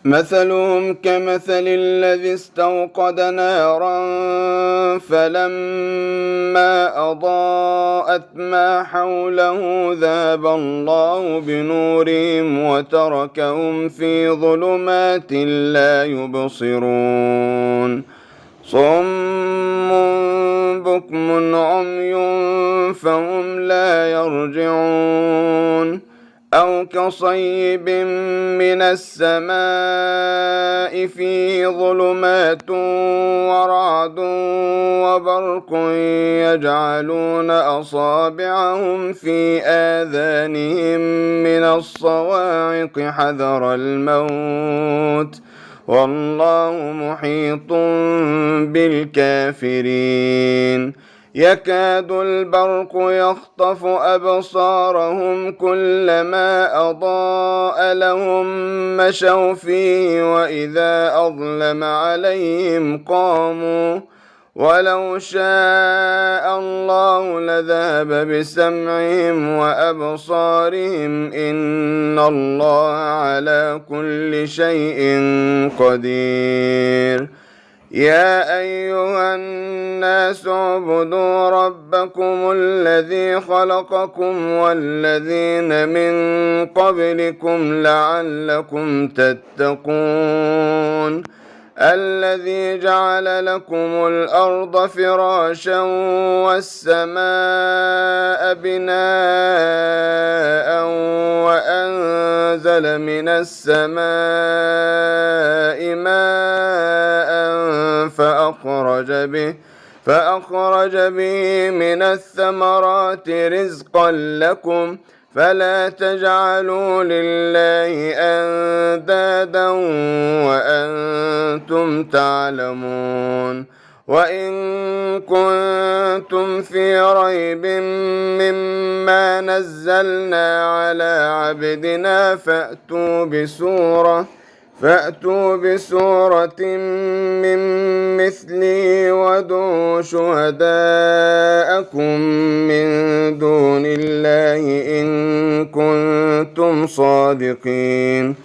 مثلهم كمثل الذي استوقد نارا فلما أضاءت ما حوله ذهب الله بنورهم وتركهم في ظلمات لا يبصرون صم بكم عمي فهم لا يرجعون أو كصيب من السماء فيه ظلمات ورعد وبرق يجعلون أصابعهم في آذانهم من الصواعق حذر الموت والله محيط بالكافرين يكاد البرق يخطف أبصارهم كلما أضاء لهم مشوا فيه وإذا أظلم عليهم قاموا ولو شاء الله لذهب بسمعهم وأبصارهم إن الله على كل شيء قدير يا أيها الناس اعبدوا ربكم الذي خلقكم والذين من قبلكم لعلكم تتقون الذي جعل لكم الأرض فراشا والسماء بناء وأنزل من السماء ماء فأخرج به من الثمرات رزقا لكم فلا تجعلوا لله أندادا وأنتم تعلمون وإن كنتم في ريب مما نزلنا على عبدنا فأتوا بسورة من مثله وادعوا شهداءكم من دون الله إن كنتم صادقين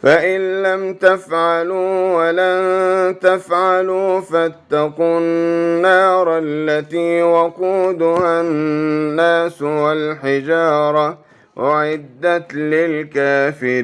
فإن لم تفعلوا ولن تفعلوا فاتقوا النار التي وقودها الناس والحجارة أعدت للكافرين